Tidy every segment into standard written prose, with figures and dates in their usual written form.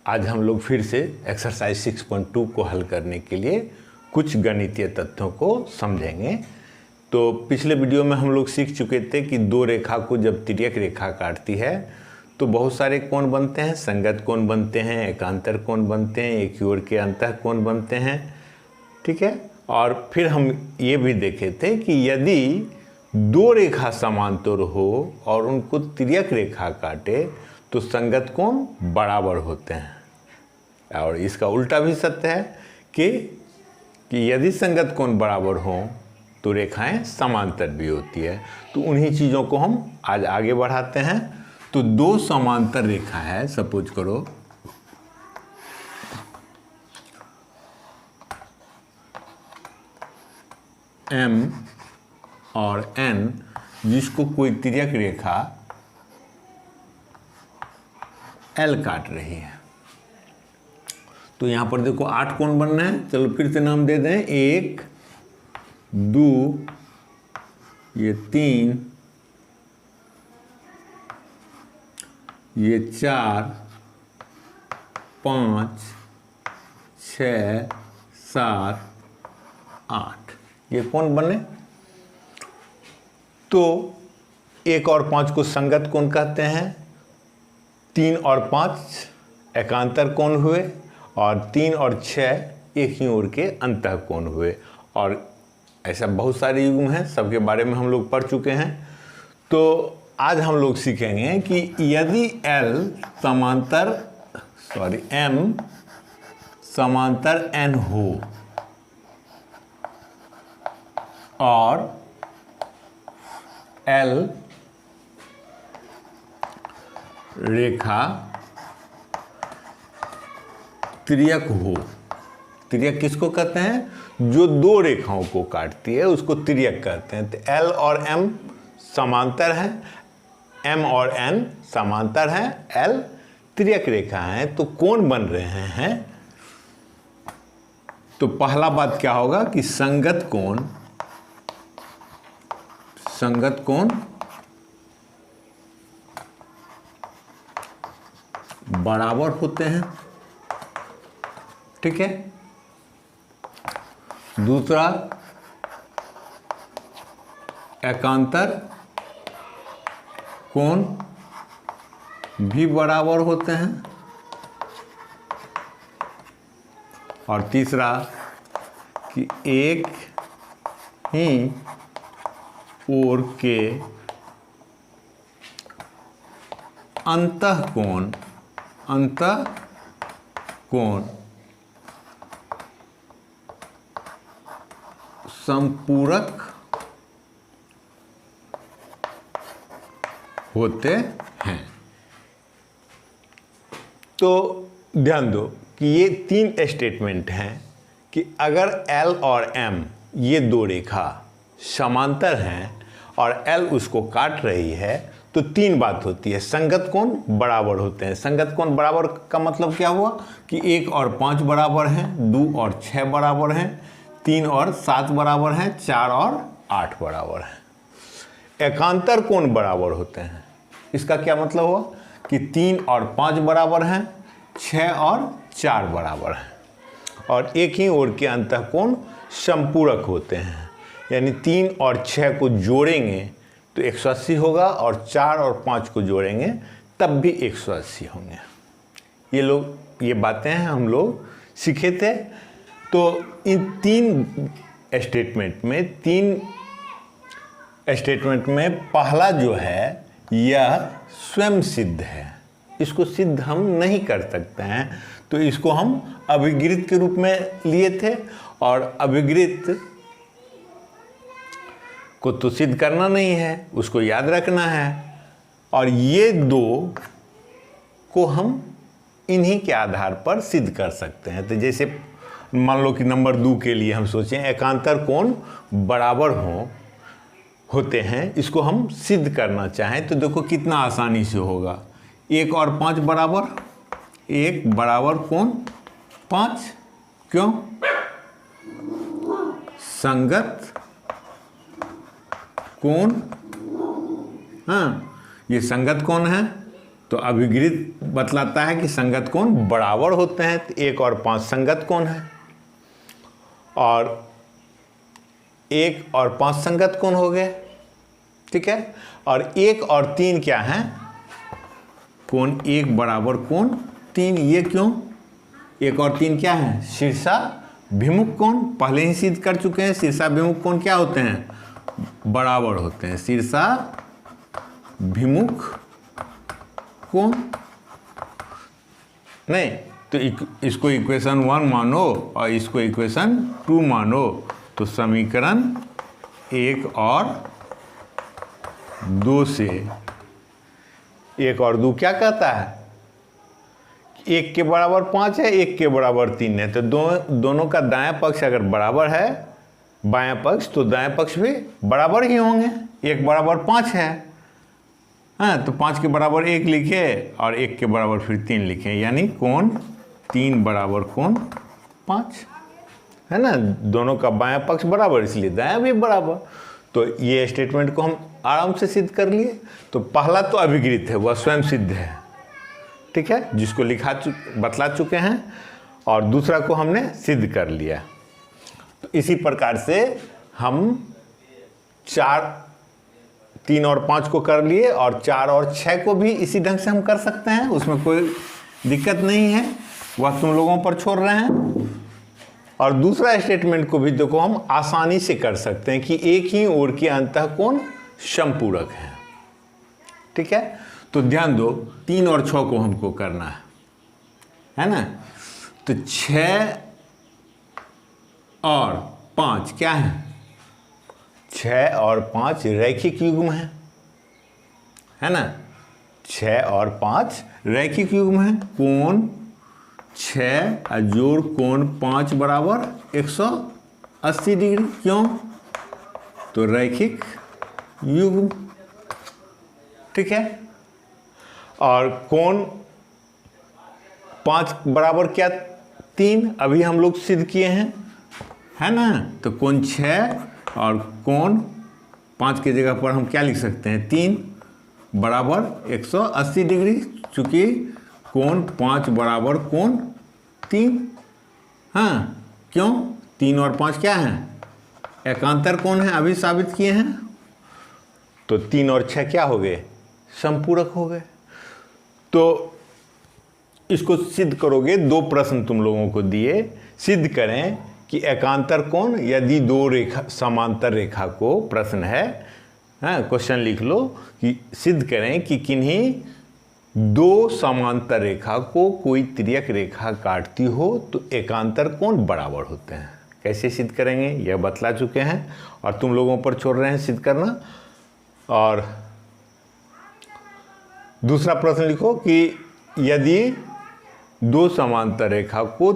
आज हम लोग फिर से एक्सरसाइज 6.2 को हल करने के लिए कुछ गणितीय तथ्यों को समझेंगे। तो पिछले वीडियो में हम लोग सीख चुके थे कि दो रेखा को जब तिर्यक रेखा काटती है तो बहुत सारे कोण बनते हैं, संगत कोण बनते हैं, एकांतर कोण बनते हैं, एक ही ओर के अंतः कोण बनते हैं। ठीक है। और फिर हम ये भी देखे थे कि यदि दो रेखा समांतर हो और उनको तिर्यक रेखा काटे तो संगत कोण बराबर होते हैं। और इसका उल्टा भी सत्य है कि यदि संगत कोण बराबर हो तो रेखाएं समांतर भी होती है। तो उन्हीं चीज़ों को हम आज आगे बढ़ाते हैं। तो दो समांतर रेखा है, सपोज करो M और N, जिसको कोई तिर्यक रेखा L काट रही है। तो यहाँ पर देखो 8 कोण बनना है। चलो फिर से नाम दे दें, 1 2 ये 3 ये 4 5 6 7 8 ये कोण बने। तो 1 और 5 को संगत कोण कहते हैं, 3 और 5 एकांतर कोण हुए और 3 और 6 एक ही ओर के अंतः कोण हुए। और ऐसा बहुत सारे युग्म हैं, सबके बारे में हम लोग पढ़ चुके हैं। तो आज हम लोग सीखेंगे कि यदि M समांतर N हो और L रेखा तिर्यक हो। तिर्यक किसको कहते हैं? जो दो रेखाओं को काटती है उसको तिर्यक कहते हैं। तो L और M समांतर हैं, M और N समांतर हैं, L तिर्यक रेखा है, तो कोण बन रहे हैं। तो पहला बात क्या होगा कि संगत कोण बराबर होते हैं। ठीक है। दूसरा, एकांतर कोण भी बराबर होते हैं। और तीसरा कि एक ही ओर के अंतः कोण संपूरक होते हैं। तो ध्यान दो कि ये 3 स्टेटमेंट हैं कि अगर L और M ये दो रेखा समांतर हैं और L उसको काट रही है तो 3 बात होती है। संगत कोण बराबर होते हैं। संगत कोण बराबर का मतलब क्या हुआ कि 1 और 5 बराबर हैं, 2 और 6 बराबर हैं, 3 और 7 बराबर हैं, 4 और 8 बराबर हैं। एकांतर कोण बराबर होते हैं। इसका क्या मतलब हुआ कि 3 और 5 बराबर हैं, 6 और 4 बराबर हैं। और एक ही ओर के अंतः कोण संपूरक होते हैं। यानी 3 और 6 को जोड़ेंगे तो 180 होगा और 4 और 5 को जोड़ेंगे तब भी 180 होंगे। ये बातें हैं हम लोग सीखे थे। तो इन 3 स्टेटमेंट में पहला जो है यह स्वयं सिद्ध है। इसको सिद्ध हम नहीं कर सकते हैं, तो इसको हम अभिगृत के रूप में लिए थे। और अभिगृत को तो सिद्ध करना नहीं है, उसको याद रखना है। और ये दो को हम इन्हीं के आधार पर सिद्ध कर सकते हैं। तो जैसे मान लो कि नंबर 2 के लिए हम सोचें एकांतर कोण बराबर होते हैं, इसको हम सिद्ध करना चाहें तो देखो कितना आसानी से होगा। 1 और 5 बराबर, 1 बराबर कोण 5। क्यों? संगत कोण, हाँ ये संगत कोण है तो अभिगृत बतलाता है कि संगत कोण बराबर होते हैं। तो 1 और 5 संगत कोण है, और 1 और 5 संगत कोण हो गए, ठीक है। और 1 और 3 क्या है? कोण 1 बराबर कोण 3। ये क्यों? 1 और 3 क्या है? शीर्षाभिमुख कोण। पहले ही सिद्ध कर चुके हैं, शीर्षाभिमुख कोण क्या होते हैं? बराबर होते हैं। शीर्षाभिमुख कोण नहीं, तो इसको इक्वेशन 1 मानो और इसको इक्वेशन 2 मानो, तो समीकरण 1 और 2 से 1 और 2 क्या कहता है? 1 के बराबर 5 है, 1 के बराबर 3 है। तो दोनों का दायां पक्ष अगर बराबर है, बायां पक्ष, तो दायां पक्ष भी बराबर ही होंगे। 1 बराबर 5 है, हाँ, तो 5 के बराबर 1 लिखे और 1 के बराबर फिर 3 लिखे, यानी कोण 3 बराबर कोण 5 है ना। दोनों का बायां पक्ष बराबर, इसलिए दायां भी बराबर। तो ये स्टेटमेंट को हम आराम से सिद्ध कर लिए। तो पहला तो अभिगृत है, वह स्वयं सिद्ध है, ठीक है, जिसको बतला चुके हैं, और दूसरा को हमने सिद्ध कर लिया। तो इसी प्रकार से हम 3 और 5 को कर लिए, और 4 और 6 को भी इसी ढंग से हम कर सकते हैं, उसमें कोई दिक्कत नहीं है, वह तुम लोगों पर छोड़ रहे हैं। और दूसरा स्टेटमेंट को भी देखो हम आसानी से कर सकते हैं कि एक ही ओर के अंतःकोण समपूरक है, ठीक है। तो ध्यान दो, 3 और 6 को हमको करना है ना। तो 6 और 5 क्या है? 6 और 5 रैखिक युग्म है ना। 6 और 5 रैखिक युग्म है। कोण 6 जोड़ कोण 5 बराबर 180 डिग्री। क्यों? तो रैखिक युग्म, ठीक है। और कोण 5 बराबर क्या? 3, अभी हम लोग सिद्ध किए हैं, है ना। तो कोण 6 और कोण 5 की जगह पर हम क्या लिख सकते हैं? 3 बराबर 180 डिग्री, चूँकि कोण 5 बराबर कोण 3। हाँ, क्यों? 3 और 5 क्या है? एकांतर कोण है, अभी साबित किए हैं। तो 3 और 6 क्या हो गए? समपूरक हो गए। तो इसको सिद्ध करोगे, 2 प्रश्न तुम लोगों को दिए, सिद्ध करें कि एकांतर कोण यदि 2 रेखा समांतर रेखा को, प्रश्न है, हाँ, क्वेश्चन लिख लो कि सिद्ध करें कि किन्हीं 2 समांतर रेखा को कोई तिर्यक रेखा काटती हो तो एकांतर कोण बराबर होते हैं। कैसे सिद्ध करेंगे यह बतला चुके हैं, और तुम लोगों पर छोड़ रहे हैं सिद्ध करना। और दूसरा प्रश्न लिखो कि यदि 2 समांतर रेखा को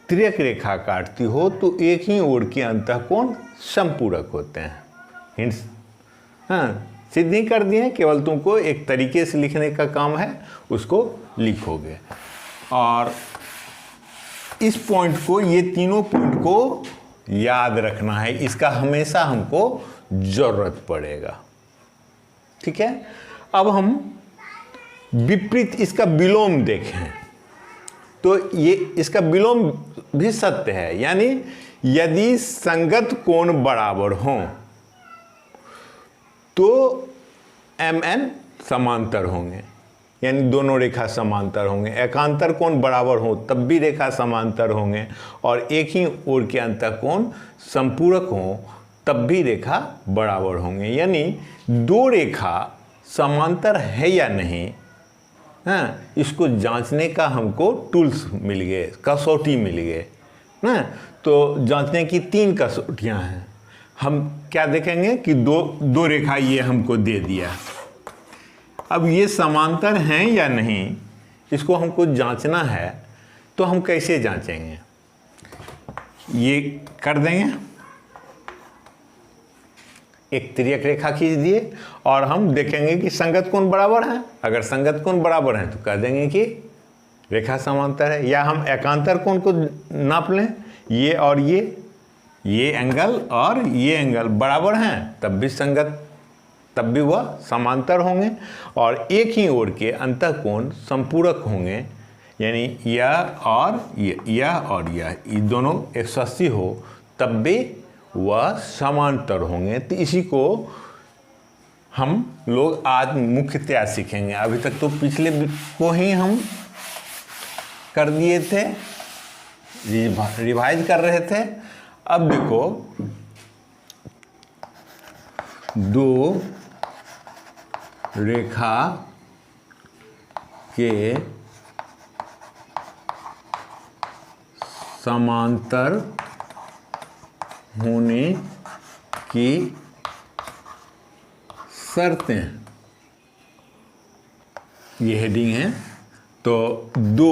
तिर्यक रेखा काटती हो तो एक ही ओर के अंतःकोण समपूरक होते हैं। हिंट्स, हाँ, सिद्ध नहीं कर दिए, केवल तुमको एक तरीके से लिखने का काम है, उसको लिखोगे। और इस पॉइंट को, ये तीनों पॉइंट को याद रखना है, इसका हमेशा हमको जरूरत पड़ेगा, ठीक है। अब हम विपरीत, इसका विलोम देखें तो ये इसका विलोम भी सत्य है, यानी यदि संगत कोण बराबर हों तो MN समांतर होंगे, यानी दोनों रेखा समांतर होंगे। एकांतर कोण बराबर हो तब भी रेखा समांतर होंगे, और एक ही ओर के अंतःकोण समपूरक हो तब भी रेखा बराबर होंगे। यानी 2 रेखा समांतर है या नहीं, हाँ, इसको जांचने का हमको टूल्स मिल गए, कसौटी मिल गए ना। तो जांचने की 3 कसौटियाँ हैं। हम क्या देखेंगे कि दो रेखा ये हमको दे दिया, अब ये समांतर हैं या नहीं, इसको हमको जांचना है। तो हम कैसे जांचेंगे? ये कर देंगे, एक तिर्यक रेखा खींच दिए और हम देखेंगे कि संगत कोण बराबर है। अगर संगत कोण बराबर है तो कह देंगे कि रेखा समांतर है। या हम एकांतर कोण को नाप लें, ये और ये एंगल और ये एंगल बराबर हैं, तब भी संगत तब भी वह समांतर होंगे, और एक ही ओर के अंतःकोण संपूरक होंगे, यानी यह और ये दोनों 180 हो तब भी वह समांतर होंगे। तो इसी को हम लोग आज मुख्यतया सीखेंगे। अभी तक तो पिछले को ही हम कर दिए थे, रिवाइज कर रहे थे। अब देखो, दो रेखा के समांतर होने की शर्तें, ये हेडिंग है। तो दो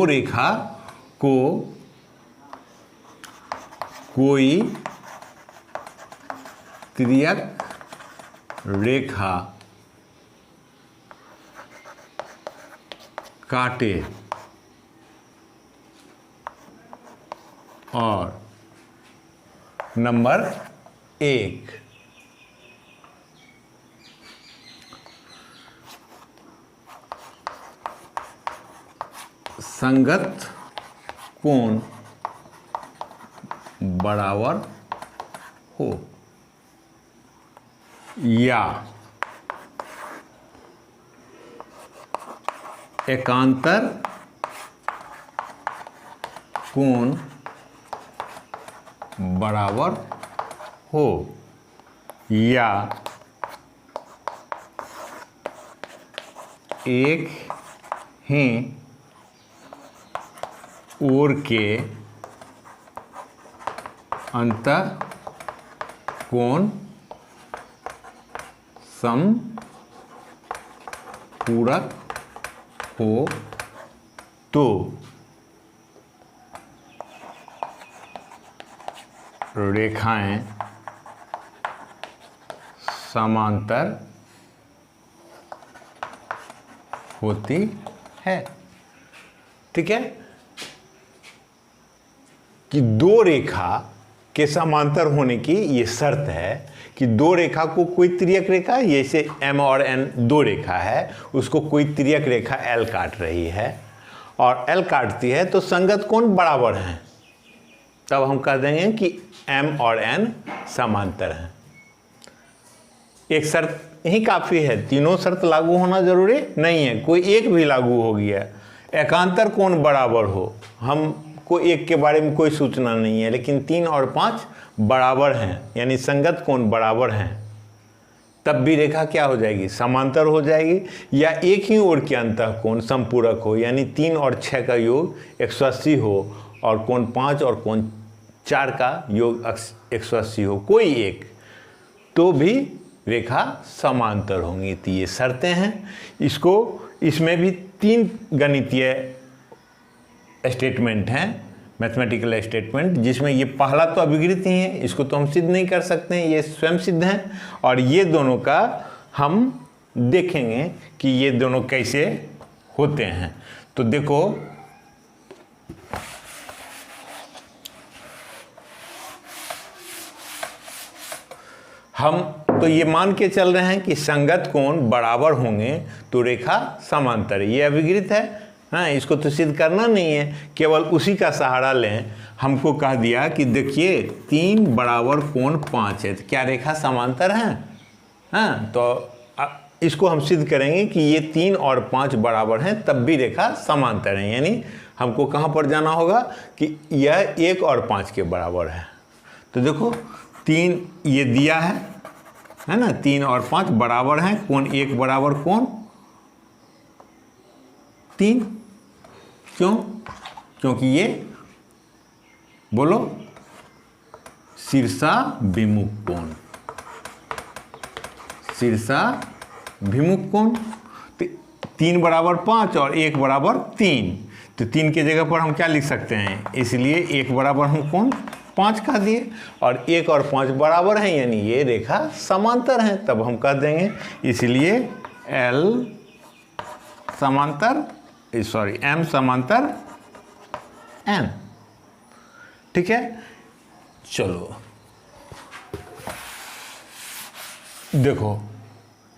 रेखा को कोई तिर्यक रेखा काटे और नंबर 1, संगत कोण बराबर हो, या एकांतर कोण बराबर हो, या एक ही ओर के अंतःकोण समपूरक हो, तो रेखाएं समांतर होती है। ठीक है, कि दो रेखा के समांतर होने की ये शर्त है कि दो रेखा को कोई तिर्यक रेखा, जैसे M और N दो रेखा है, उसको कोई तिर्यक रेखा L काट रही है और L काटती है तो संगत कोण बराबर हैं, तब हम कह देंगे कि M और N समांतर हैं। एक शर्त यही काफ़ी है, तीनों शर्त लागू होना जरूरी नहीं है, कोई एक भी लागू हो गया, एकांतर कोण बराबर हो, हमको एक के बारे में कोई सूचना नहीं है, लेकिन 3 और 5 बराबर हैं, यानी संगत कोण बराबर हैं, तब भी रेखा क्या हो जाएगी, समांतर हो जाएगी। या एक ही ओर के अंतःकोण संपूरक हो, यानी 3 और 6 का योग 180 हो और कोण 5 और कोण 4 का योग 180 हो, कोई एक, तो भी रेखा समांतर होंगी। तो ये शर्तें हैं। इसमें भी 3 गणितीय स्टेटमेंट हैं, मैथमेटिकल स्टेटमेंट, जिसमें ये पहला तो अभिगृत ही है, इसको तो हम सिद्ध नहीं कर सकते हैं, ये स्वयं सिद्ध हैं, और ये दोनों का हम देखेंगे कि ये दोनों कैसे होते हैं। तो देखो, हम तो ये मान के चल रहे हैं कि संगत कोण बराबर होंगे तो रेखा समांतर है, ये अभिगृत है। हाँ, इसको तो सिद्ध करना नहीं है, केवल उसी का सहारा लें। हमको कह दिया कि देखिए 3 बराबर कोण 5 है, तो क्या रेखा समांतर है? हाँ, तो इसको हम सिद्ध करेंगे कि ये 3 और 5 बराबर हैं, तब भी रेखा समांतर है। यानी हमको कहाँ पर जाना होगा कि यह 1 और 5 के बराबर है। तो देखो 3 ये दिया है ना, 3 और 5 बराबर हैं, कोण 1 बराबर कोण 3। क्यों? क्योंकि ये बोलो शीर्षाभिमुख कोण, शीर्षाभिमुख कोण। 3 बराबर 5 और 1 बराबर 3, तो 3 की जगह पर हम क्या लिख सकते हैं, इसलिए 1 बराबर हम कोण 5 कह दिए, और 1 और 5 बराबर हैं, यानी ये रेखा समांतर हैं, तब हम कह देंगे इसलिए L समांतर M समांतर N। ठीक है, चलो देखो,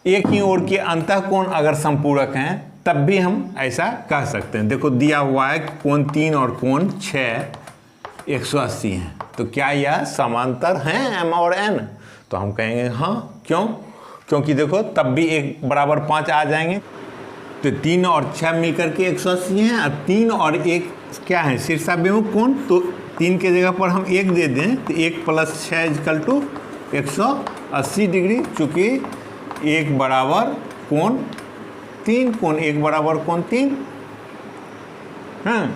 एक ही ओर के अंतःकोण अगर समपूरक हैं तब भी हम ऐसा कह सकते हैं। देखो दिया हुआ है कोण 3 और कोण 6 180 हैं, तो क्या यह समांतर हैं m और n? तो हम कहेंगे हाँ। क्यों? क्योंकि देखो तब भी 1 बराबर 5 आ जाएंगे, तो 3 और 6 मिलकर के 180 हैं, और 3 और 1 क्या है? शीर्षाभिमुख कोण। तो 3 के जगह पर हम 1 दे दें तो 1 + 6 = 180 डिग्री, चूँकि 1 बराबर कोण 3, कोण 1 बराबर कोण 3 है।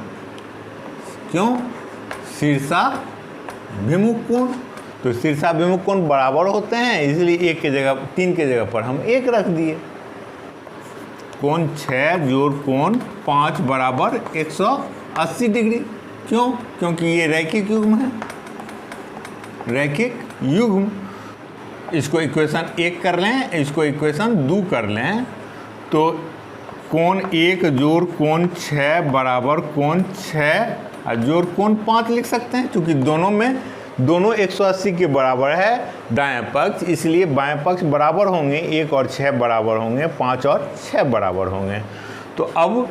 क्यों? शीर्षाभिमुख कोण। तो शीर्षाभिमुख कोण बराबर होते हैं, इसलिए 3 के जगह पर हम 1 रख दिए। कोण 6 जोड़ कोण 5 बराबर 180 डिग्री। क्यों? क्योंकि ये रैखिक युग्म है, रैखिक युग्म। इसको इक्वेशन 1 कर लें, इसको इक्वेशन 2 कर लें, तो कोण 1 जोड़ कोण 6 बराबर कोण 6 और जोड़ कोण 5 लिख सकते हैं, क्योंकि दोनों 180 के बराबर है दाएं पक्ष, इसलिए बाएं पक्ष बराबर होंगे। 1 और 6 बराबर होंगे, 5 और 6 बराबर होंगे। तो अब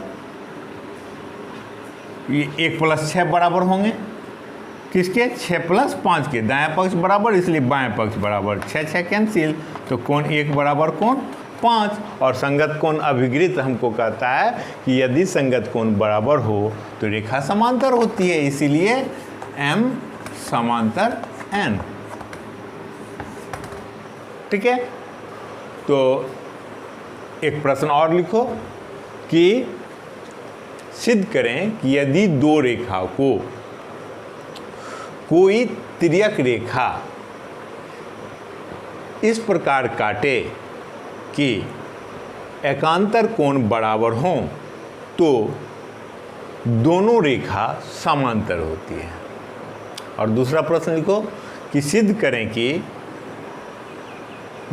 ये 1 + 6 बराबर होंगे किसके? 6 + 5 के। दाएं पक्ष बराबर, इसलिए बाएं पक्ष बराबर। 6 कैंसिल, तो कोण 1 बराबर कोण 5। और संगत कोण अभिगृत हमको कहता है कि यदि संगत कोण बराबर हो तो रेखा समांतर होती है, इसीलिए m समांतर n। ठीक है, तो एक प्रश्न और लिखो कि सिद्ध करें कि यदि दो रेखा को कोई तिर्यक रेखा इस प्रकार काटे कि एकांतर कोण बराबर हों तो दोनों रेखा समांतर होती है। और दूसरा प्रश्न लिखो कि सिद्ध करें कि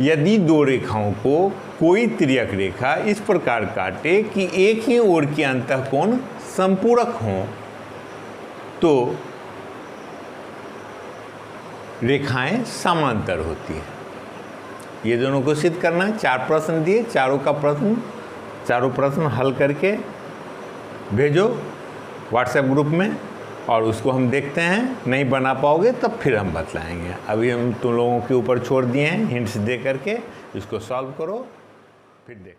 यदि दो रेखाओं को कोई तिर्यक रेखा इस प्रकार काटे कि एक ही ओर के अंतःकोण संपूरक हों तो रेखाएं समांतर होती हैं। ये दोनों को सिद्ध करना है। 4 प्रश्न दिए, चारों प्रश्न हल करके भेजो व्हाट्सएप ग्रुप में, और उसको हम देखते हैं। नहीं बना पाओगे तब फिर हम बतलाएंगे। अभी हम तुम लोगों के ऊपर छोड़ दिए हैं हिंट्स दे करके, इसको सॉल्व करो फिर देख।